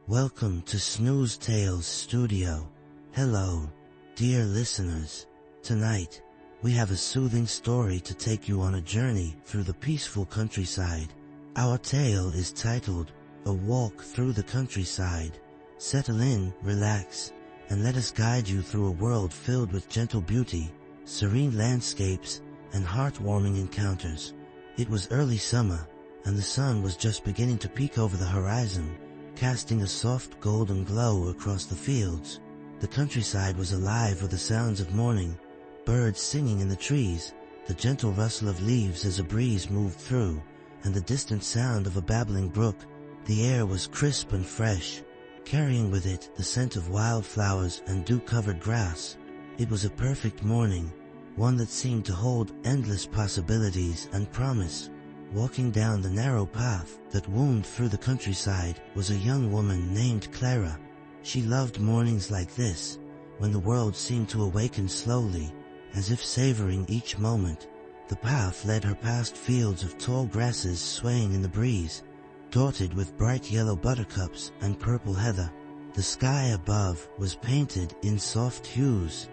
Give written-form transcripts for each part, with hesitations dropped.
Welcome to Snooze Tales Studio. Hello, dear listeners. Tonight, we have a soothing story to take you on a journey through the peaceful countryside. Our tale is titled, A Walk Through the Countryside. Settle in, relax, and let us guide you through a world filled with gentle beauty, serene landscapes, and heartwarming encounters. It was early summer, and the sun was just beginning to peek over the horizon, casting a soft golden glow across the fields. The countryside was alive with the sounds of morning, birds singing in the trees, the gentle rustle of leaves as a breeze moved through, and the distant sound of a babbling brook. The air was crisp and fresh, carrying with it the scent of wildflowers and dew-covered grass. It was a perfect morning, one that seemed to hold endless possibilities and promise. Walking down the narrow path that wound through the countryside was a young woman named Clara. She loved mornings like this, when the world seemed to awaken slowly, as if savoring each moment. The path led her past fields of tall grasses swaying in the breeze, dotted with bright yellow buttercups and purple heather. The sky above was painted in soft hues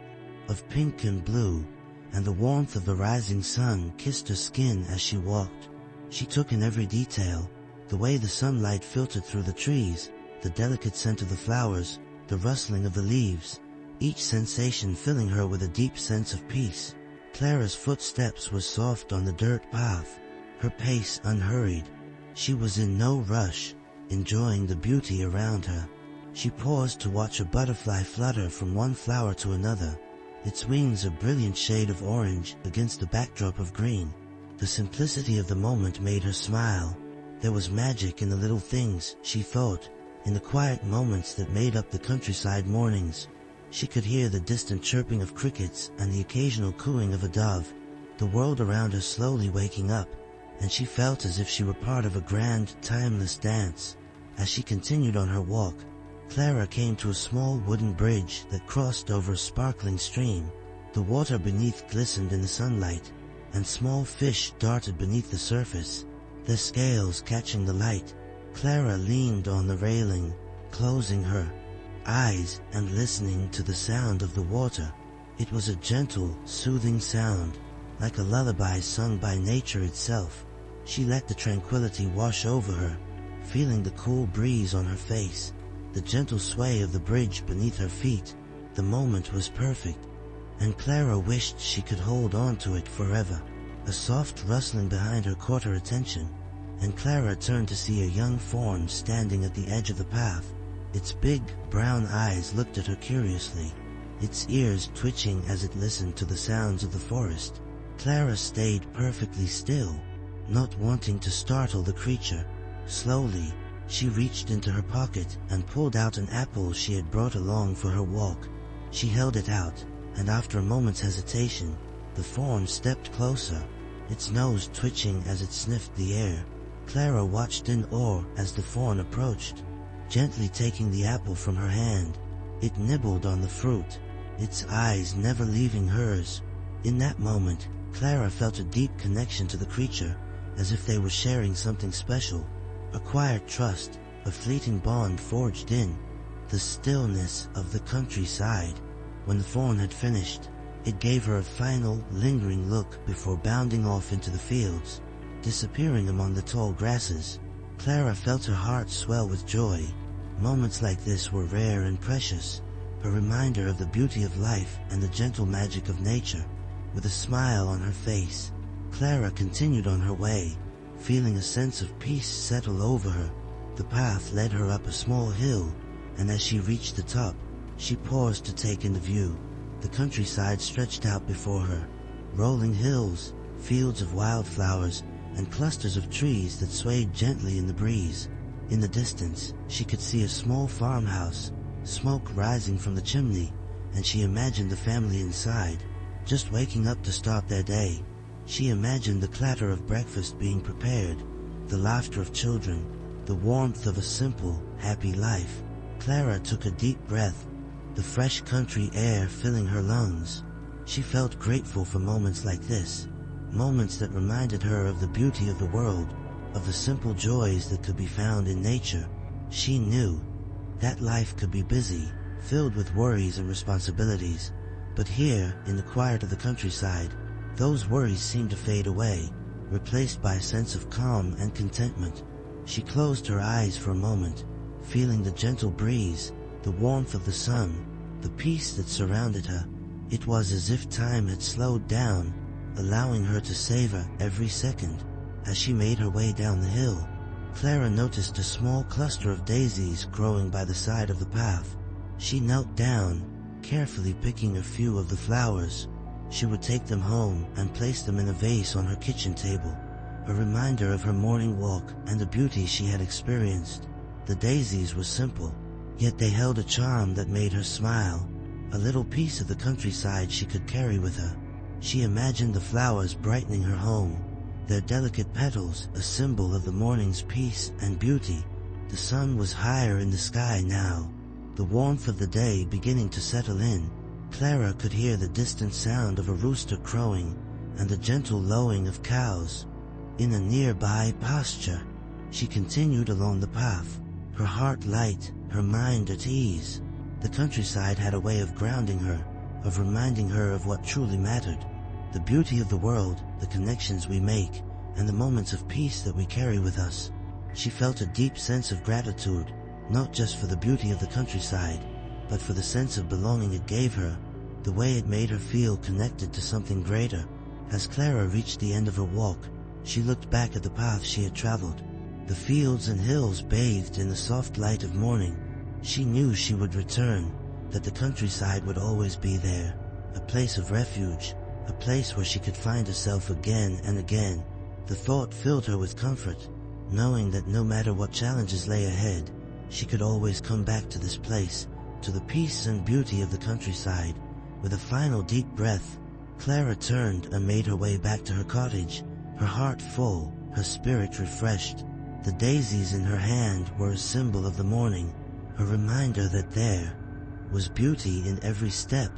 of pink and blue, and the warmth of the rising sun kissed her skin as she walked. She took in every detail, the way the sunlight filtered through the trees, the delicate scent of the flowers, the rustling of the leaves, each sensation filling her with a deep sense of peace. Clara's footsteps were soft on the dirt path, her pace unhurried. She was in no rush, enjoying the beauty around her. She paused to watch a butterfly flutter from one flower to another, its wings a brilliant shade of orange against the backdrop of green. The simplicity of the moment made her smile. There was magic in the little things, she thought, in the quiet moments that made up the countryside mornings. She could hear the distant chirping of crickets and the occasional cooing of a dove, the world around her slowly waking up, and she felt as if she were part of a grand, timeless dance. As she continued on her walk, Clara came to a small wooden bridge that crossed over a sparkling stream. The water beneath glistened in the sunlight, and small fish darted beneath the surface, their scales catching the light. Clara leaned on the railing, closing her eyes and listening to the sound of the water. It was a gentle, soothing sound, like a lullaby sung by nature itself. She let the tranquility wash over her, feeling the cool breeze on her face, the gentle sway of the bridge beneath her feet. The moment was perfect, and Clara wished she could hold on to it forever. A soft rustling behind her caught her attention, and Clara turned to see a young fawn standing at the edge of the path. Its big, brown eyes looked at her curiously, its ears twitching as it listened to the sounds of the forest. Clara stayed perfectly still, not wanting to startle the creature. Slowly, she reached into her pocket and pulled out an apple she had brought along for her walk. She held it out, and after a moment's hesitation, the fawn stepped closer, its nose twitching as it sniffed the air. Clara watched in awe as the fawn approached, gently taking the apple from her hand. It nibbled on the fruit, its eyes never leaving hers. In that moment, Clara felt a deep connection to the creature, as if they were sharing something special. A quiet trust, a fleeting bond forged in the stillness of the countryside. When the fawn had finished, it gave her a final, lingering look before bounding off into the fields, disappearing among the tall grasses. Clara felt her heart swell with joy. Moments like this were rare and precious, a reminder of the beauty of life and the gentle magic of nature. With a smile on her face, Clara continued on her way, feeling a sense of peace settle over her. The path led her up a small hill, and as she reached the top, she paused to take in the view. The countryside stretched out before her, rolling hills, fields of wildflowers, and clusters of trees that swayed gently in the breeze. In the distance, she could see a small farmhouse, smoke rising from the chimney, and she imagined the family inside, just waking up to start their day. She imagined the clatter of breakfast being prepared, the laughter of children, the warmth of a simple, happy life. Clara took a deep breath, the fresh country air filling her lungs. She felt grateful for moments like this, moments that reminded her of the beauty of the world, of the simple joys that could be found in nature. She knew That life could be busy, filled with worries and responsibilities, but here, in the quiet of the countryside, those worries seemed to fade away, replaced by a sense of calm and contentment. She closed her eyes for a moment, feeling the gentle breeze, the warmth of the sun, the peace that surrounded her. It was as if time had slowed down, allowing her to savor every second. As she made her way down the hill, Clara noticed a small cluster of daisies growing by the side of the path. She knelt down, carefully picking a few of the flowers. She would take them home and place them in a vase on her kitchen table, a reminder of her morning walk and the beauty she had experienced. The daisies were simple, yet they held a charm that made her smile, a little piece of the countryside she could carry with her. She imagined the flowers brightening her home, their delicate petals a symbol of the morning's peace and beauty. The sun was higher in the sky now, the warmth of the day beginning to settle in. Clara could hear the distant sound of a rooster crowing and the gentle lowing of cows in a nearby pasture. She continued along the path, her heart light, her mind at ease. The countryside had a way of grounding her, of reminding her of what truly mattered. The beauty of the world, the connections we make, and the moments of peace that we carry with us. She felt a deep sense of gratitude, not just for the beauty of the countryside, but for the sense of belonging it gave her, the way it made her feel connected to something greater. As Clara reached the end of her walk, she looked back at the path she had traveled. The fields and hills bathed in the soft light of morning. She knew she would return, that the countryside would always be there, a place of refuge, a place where she could find herself again and again. The thought filled her with comfort, knowing that no matter what challenges lay ahead, she could always come back to this place, to the peace and beauty of the countryside. With a final deep breath, Clara turned and made her way back to her cottage, her heart full, her spirit refreshed. The daisies in her hand were a symbol of the morning, a reminder that there was beauty in every step,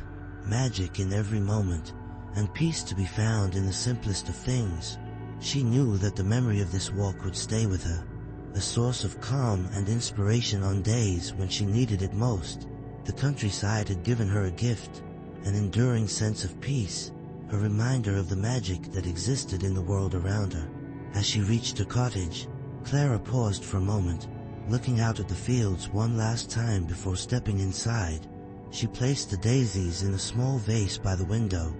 magic in every moment, and peace to be found in the simplest of things. She knew that the memory of this walk would stay with her, a source of calm and inspiration on days when she needed it most. The countryside had given her a gift, an enduring sense of peace, a reminder of the magic that existed in the world around her. As she reached her cottage, Clara paused for a moment, looking out at the fields one last time before stepping inside. She placed the daisies in a small vase by the window,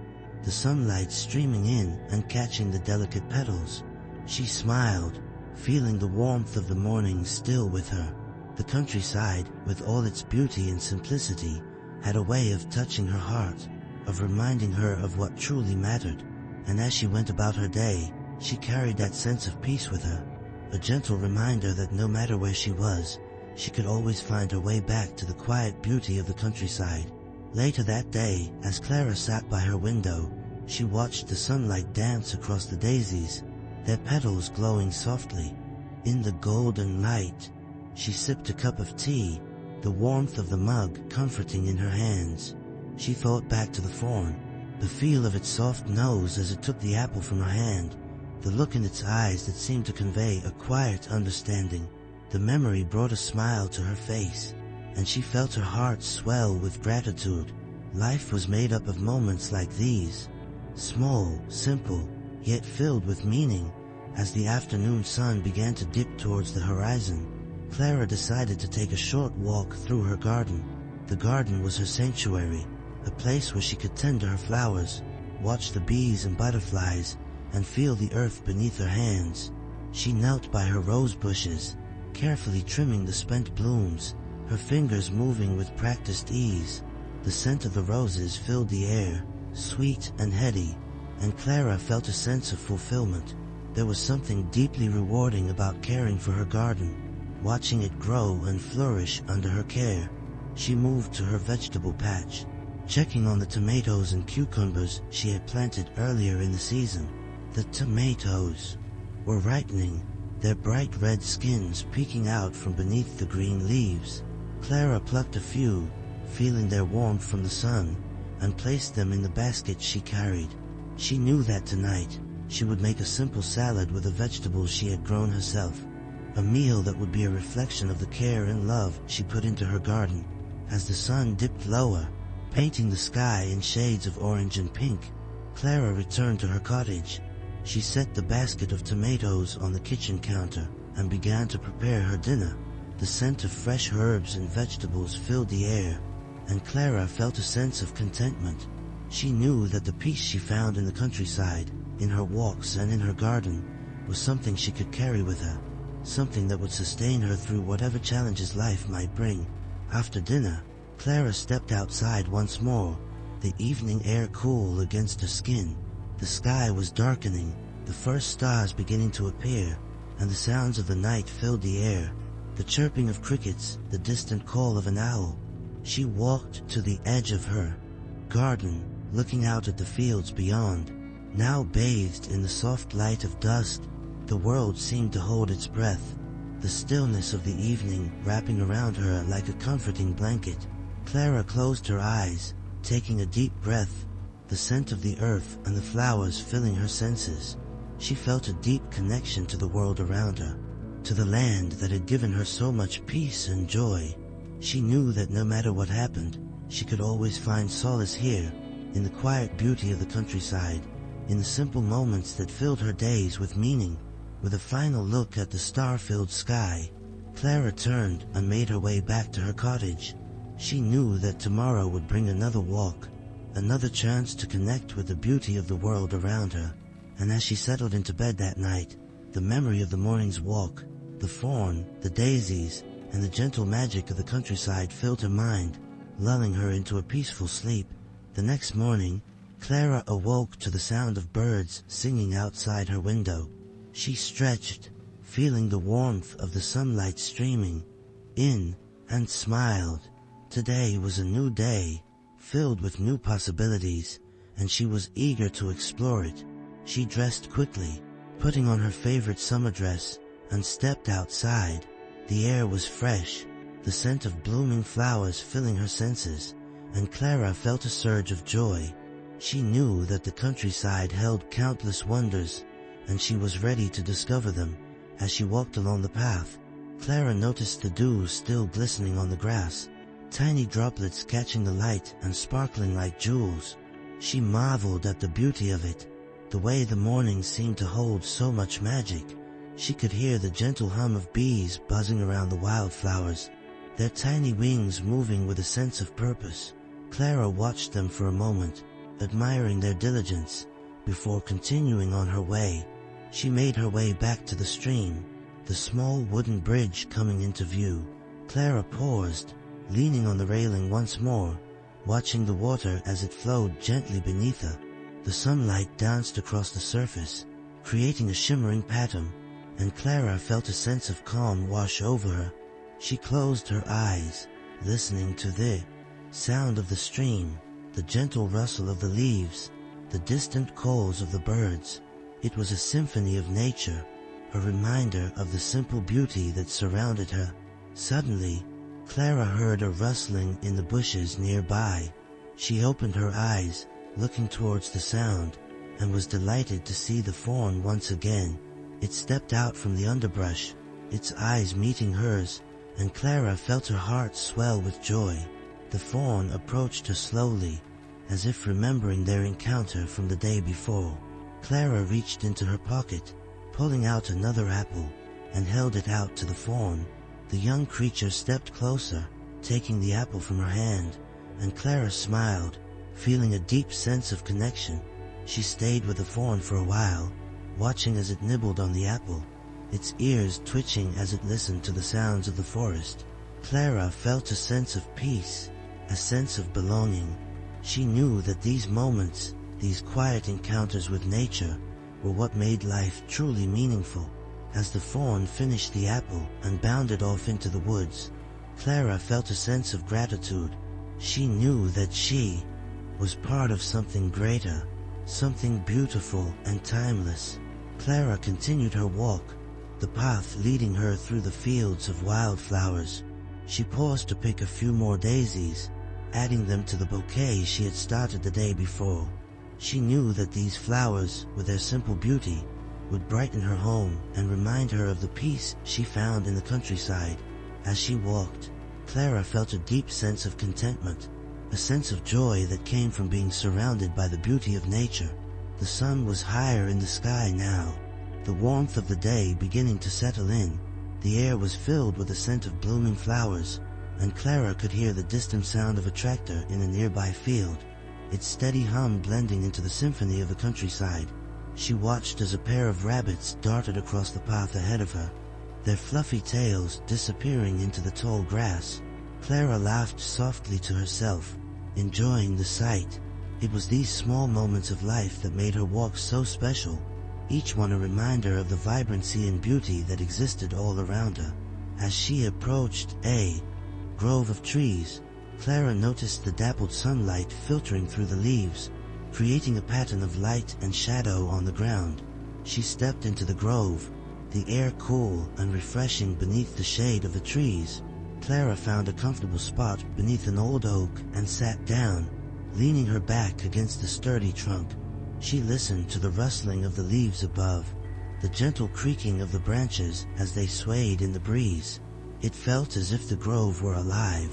the sunlight streaming in and catching the delicate petals. She smiled, feeling the warmth of the morning still with her. The countryside, with all its beauty and simplicity, had a way of touching her heart, of reminding her of what truly mattered. And as she went about her day, she carried that sense of peace with her, a gentle reminder that no matter where she was, she could always find her way back to the quiet beauty of the countryside. Later that day, as Clara sat by her window, she watched the sunlight dance across the daisies, their petals glowing softly. In the golden light, she sipped a cup of tea, the warmth of the mug comforting in her hands. She thought back to the fawn, the feel of its soft nose as it took the apple from her hand, the look in its eyes that seemed to convey a quiet understanding. The memory brought a smile to her face, and she felt her heart swell with gratitude. Life was made up of moments like these, small, simple, yet filled with meaning. As the afternoon sun began to dip towards the horizon, Clara decided to take a short walk through her garden. The garden was her sanctuary, a place where she could tend to her flowers, watch the bees and butterflies, and feel the earth beneath her hands. She knelt by her rose bushes, carefully trimming the spent blooms, her fingers moving with practiced ease. The scent of the roses filled the air, sweet and heady, and Clara felt a sense of fulfillment. There was something deeply rewarding about caring for her garden, watching it grow and flourish under her care. She moved to her vegetable patch, checking on the tomatoes and cucumbers she had planted earlier in the season. The tomatoes were ripening, their bright red skins peeking out from beneath the green leaves. Clara plucked a few, feeling their warmth from the sun, and placed them in the basket she carried. She knew that tonight she would make a simple salad with the vegetables she had grown herself, a meal that would be a reflection of the care and love she put into her garden. As the sun dipped lower, painting the sky in shades of orange and pink, Clara returned to her cottage. She set the basket of tomatoes on the kitchen counter and began to prepare her dinner. The scent of fresh herbs and vegetables filled the air, and Clara felt a sense of contentment. She knew that the peace she found in the countryside, in her walks and in her garden, was something she could carry with her, something that would sustain her through whatever challenges life might bring. After dinner, Clara stepped outside once more, the evening air cool against her skin. The sky was darkening, the first stars beginning to appear, and the sounds of the night filled the air. The chirping of crickets, the distant call of an owl. She walked to the edge of her garden, looking out at the fields beyond. Now bathed in the soft light of dusk, the world seemed to hold its breath, the stillness of the evening wrapping around her like a comforting blanket. Clara closed her eyes, taking a deep breath, the scent of the earth and the flowers filling her senses. She felt a deep connection to the world around her, to the land that had given her so much peace and joy. She knew that no matter what happened, she could always find solace here, in the quiet beauty of the countryside, in the simple moments that filled her days with meaning. With a final look at the star-filled sky, Clara turned and made her way back to her cottage. She knew that tomorrow would bring another walk, another chance to connect with the beauty of the world around her. And as she settled into bed that night, the memory of the morning's walk, the fawn, the daisies, and the gentle magic of the countryside filled her mind, lulling her into a peaceful sleep. The next morning, Clara awoke to the sound of birds singing outside her window. She stretched, feeling the warmth of the sunlight streaming in, and smiled. Today was a new day, filled with new possibilities, and she was eager to explore it. She dressed quickly, putting on her favorite summer dress, and stepped outside. The air was fresh, the scent of blooming flowers filling her senses, and Clara felt a surge of joy. She knew that the countryside held countless wonders, and she was ready to discover them. As she walked along the path, Clara noticed the dew still glistening on the grass, tiny droplets catching the light and sparkling like jewels. She marveled at the beauty of it, the way the morning seemed to hold so much magic. She could hear the gentle hum of bees buzzing around the wildflowers, their tiny wings moving with a sense of purpose. Clara watched them for a moment, admiring their diligence, before continuing on her way. She made her way back to the stream, the small wooden bridge coming into view. Clara paused, leaning on the railing once more, watching the water as it flowed gently beneath her. The sunlight danced across the surface, creating a shimmering pattern, and Clara felt a sense of calm wash over her. She closed her eyes, listening to the sound of the stream, the gentle rustle of the leaves, the distant calls of the birds. It was a symphony of nature, a reminder of the simple beauty that surrounded her. Suddenly, Clara heard a rustling in the bushes nearby. She opened her eyes, looking towards the sound, and was delighted to see the fawn once again. It stepped out from the underbrush, its eyes meeting hers, and Clara felt her heart swell with joy. The fawn approached her slowly, as if remembering their encounter from the day before. Clara reached into her pocket, pulling out another apple, and held it out to the fawn. The young creature stepped closer, taking the apple from her hand, and Clara smiled, feeling a deep sense of connection. She stayed with the fawn for a while, watching as it nibbled on the apple, its ears twitching as it listened to the sounds of the forest. Clara felt a sense of peace, a sense of belonging. She knew that these moments, these quiet encounters with nature, were what made life truly meaningful. As the fawn finished the apple and bounded off into the woods, Clara felt a sense of gratitude. She knew that she was part of something greater, something beautiful and timeless. Clara continued her walk, the path leading her through the fields of wildflowers. She paused to pick a few more daisies, adding them to the bouquet she had started the day before. She knew that these flowers, with their simple beauty, would brighten her home and remind her of the peace she found in the countryside. As she walked, Clara felt a deep sense of contentment, a sense of joy that came from being surrounded by the beauty of nature. The sun was higher in the sky now, the warmth of the day beginning to settle in. The air was filled with the scent of blooming flowers, and Clara could hear the distant sound of a tractor in a nearby field, its steady hum blending into the symphony of the countryside. She watched as a pair of rabbits darted across the path ahead of her, their fluffy tails disappearing into the tall grass. Clara laughed softly to herself, enjoying the sight. It was these small moments of life that made her walk so special, each one a reminder of the vibrancy and beauty that existed all around her. As she approached a grove of trees, Clara noticed the dappled sunlight filtering through the leaves, creating a pattern of light and shadow on the ground. She stepped into the grove, the air cool and refreshing beneath the shade of the trees. Clara found a comfortable spot beneath an old oak and sat down, leaning her back against the sturdy trunk. She listened to the rustling of the leaves above, the gentle creaking of the branches as they swayed in the breeze. It felt as if the grove were alive,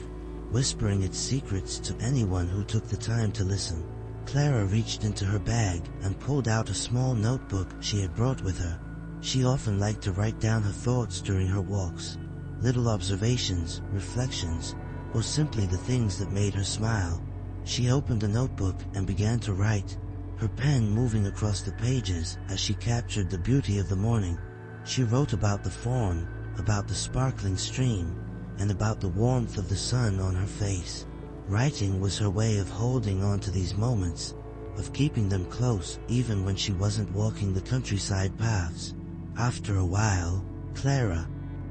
whispering its secrets to anyone who took the time to listen. Clara reached into her bag and pulled out a small notebook she had brought with her. She often liked to write down her thoughts during her walks, little observations, reflections, or simply the things that made her smile. She opened the notebook and began to write, her pen moving across the pages as she captured the beauty of the morning. She wrote about the fawn, about the sparkling stream, and about the warmth of the sun on her face. Writing was her way of holding on to these moments, of keeping them close even when she wasn't walking the countryside paths. After a while, Clara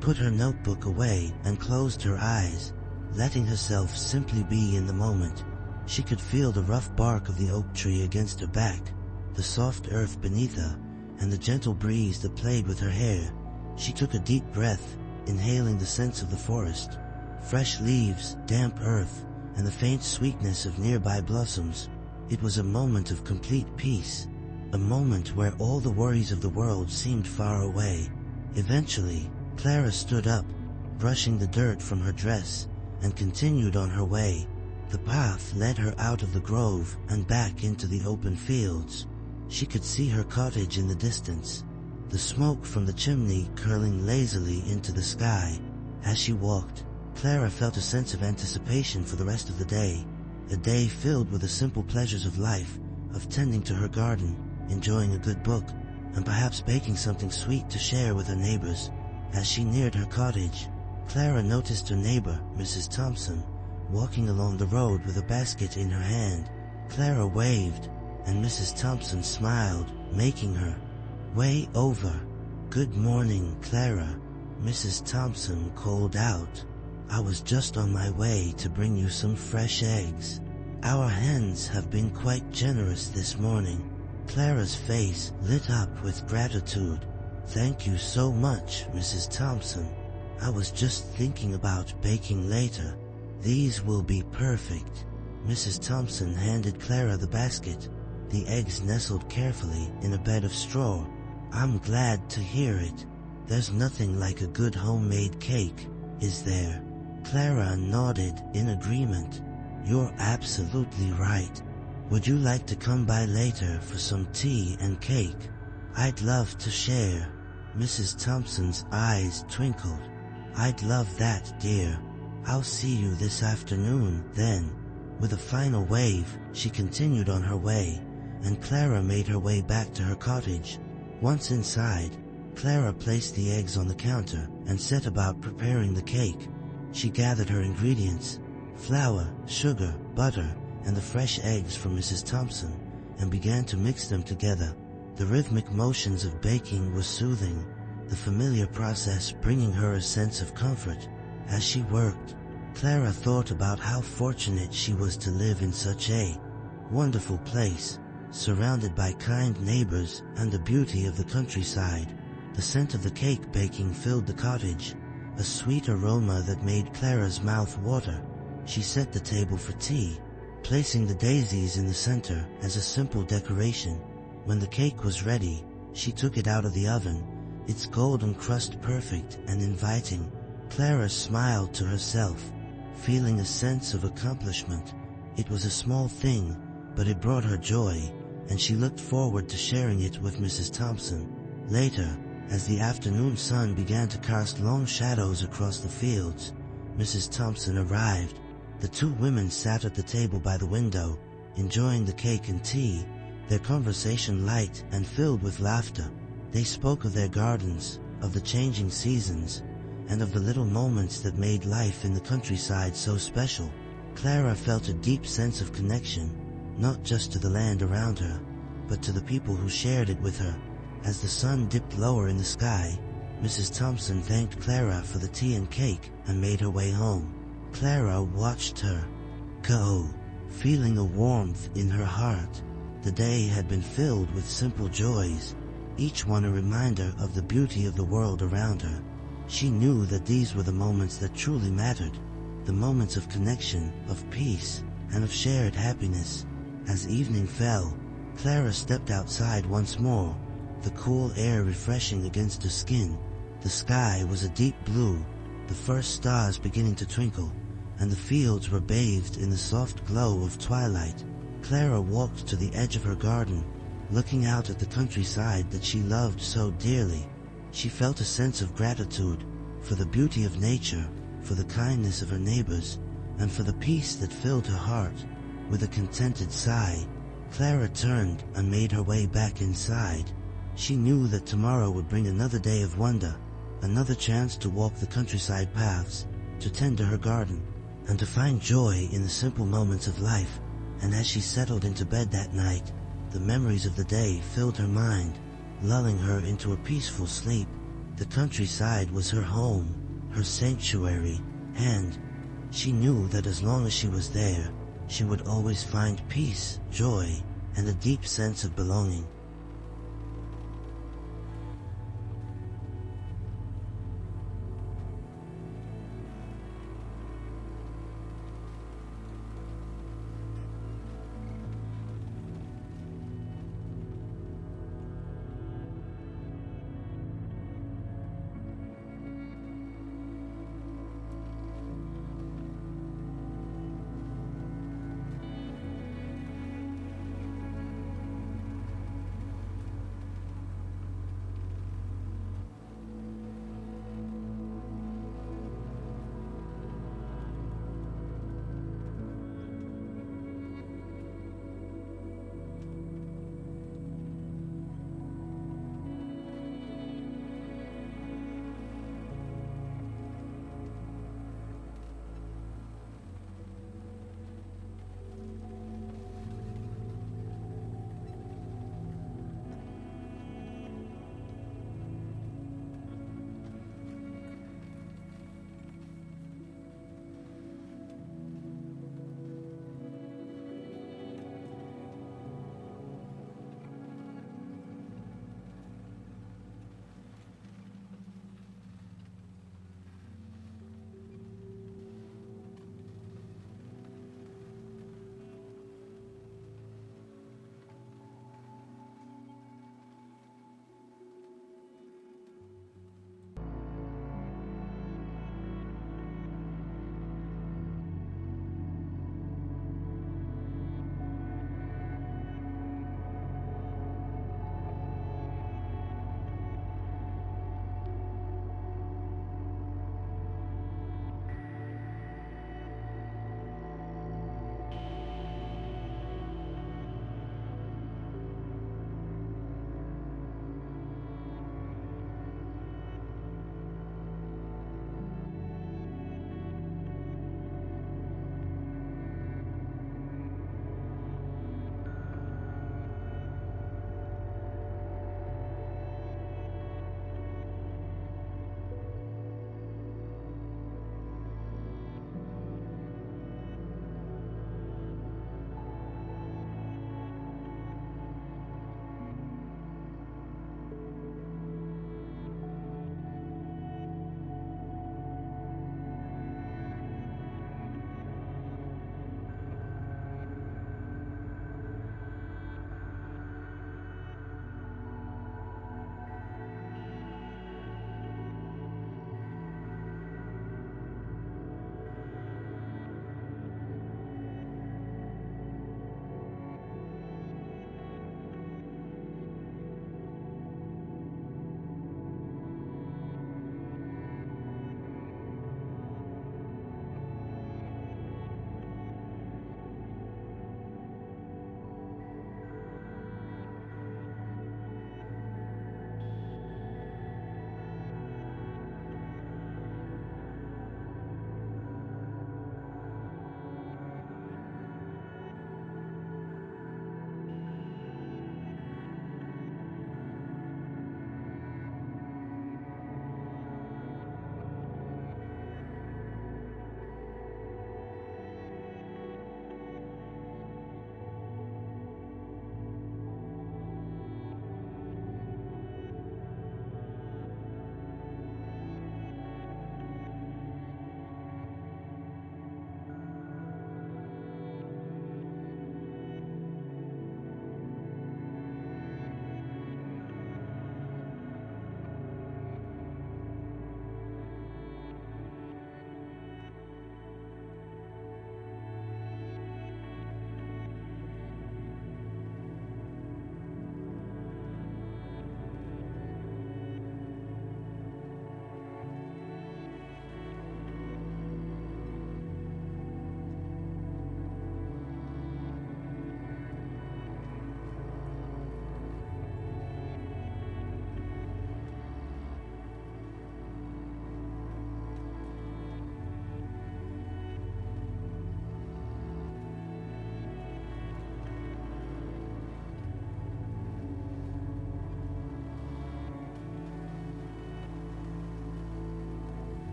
put her notebook away and closed her eyes, letting herself simply be in the moment. She could feel the rough bark of the oak tree against her back, the soft earth beneath her, and the gentle breeze that played with her hair. She took a deep breath, inhaling the scents of the forest, fresh leaves, damp earth, and the faint sweetness of nearby blossoms. It was a moment of complete peace, a moment where all the worries of the world seemed far away. Eventually, Clara stood up, brushing the dirt from her dress, and continued on her way. The path led her out of the grove and back into the open fields. She could see her cottage in the distance, the smoke from the chimney curling lazily into the sky. As she walked, Clara felt a sense of anticipation for the rest of the day, a day filled with the simple pleasures of life, of tending to her garden, enjoying a good book, and perhaps baking something sweet to share with her neighbors. As she neared her cottage, Clara noticed her neighbor, Mrs. Thompson, walking along the road with a basket in her hand. Clara waved, and Mrs. Thompson smiled, making her way over. "Good morning, Clara," Mrs. Thompson called out. "I was just on my way to bring you some fresh eggs. Our hens have been quite generous this morning." Clara's face lit up with gratitude. "Thank you so much, Mrs. Thompson. I was just thinking about baking later. These will be perfect." Mrs. Thompson handed Clara the basket, the eggs nestled carefully in a bed of straw. "I'm glad to hear it. There's nothing like a good homemade cake, is there?" Clara nodded in agreement. "You're absolutely right. Would you like to come by later for some tea and cake? I'd love to share." Mrs. Thompson's eyes twinkled. "I'd love that, dear. I'll see you this afternoon, then." With a final wave, she continued on her way, and Clara made her way back to her cottage. Once inside, Clara placed the eggs on the counter and set about preparing the cake. She gathered her ingredients, flour, sugar, butter, and the fresh eggs from Mrs. Thompson, and began to mix them together. The rhythmic motions of baking were soothing, the familiar process bringing her a sense of comfort. As she worked, Clara thought about how fortunate she was to live in such a wonderful place, surrounded by kind neighbors and the beauty of the countryside. The scent of the cake baking filled the cottage, a sweet aroma that made Clara's mouth water. She set the table for tea, placing the daisies in the center as a simple decoration. When the cake was ready, She took it out of the oven, its golden crust perfect and inviting. Clara smiled to herself, feeling a sense of accomplishment. It was a small thing, but it brought her joy, and she looked forward to sharing it with Mrs. Thompson. Later, as the afternoon sun began to cast long shadows across the fields, Mrs. Thompson arrived. The two women sat at the table by the window, enjoying the cake and tea, their conversation light and filled with laughter. They spoke of their gardens, of the changing seasons, and of the little moments that made life in the countryside so special. Clara felt a deep sense of connection, not just to the land around her, but to the people who shared it with her. As the sun dipped lower in the sky, Mrs. Thompson thanked Clara for the tea and cake and made her way home. Clara watched her go, feeling a warmth in her heart. The day had been filled with simple joys, each one a reminder of the beauty of the world around her. She knew that these were the moments that truly mattered, the moments of connection, of peace, and of shared happiness. As evening fell, Clara stepped outside once more, the cool air refreshing against her skin. The sky was a deep blue, the first stars beginning to twinkle, and the fields were bathed in the soft glow of twilight. Clara walked to the edge of her garden, looking out at the countryside that she loved so dearly. She felt a sense of gratitude for the beauty of nature, for the kindness of her neighbors, and for the peace that filled her heart. With a contented sigh, Clara turned and made her way back inside. She knew that tomorrow would bring another day of wonder, another chance to walk the countryside paths, to tend to her garden, and to find joy in the simple moments of life. And as she settled into bed that night, the memories of the day filled her mind, lulling her into a peaceful sleep. The countryside was her home, her sanctuary, and she knew that as long as she was there, she would always find peace, joy, and a deep sense of belonging.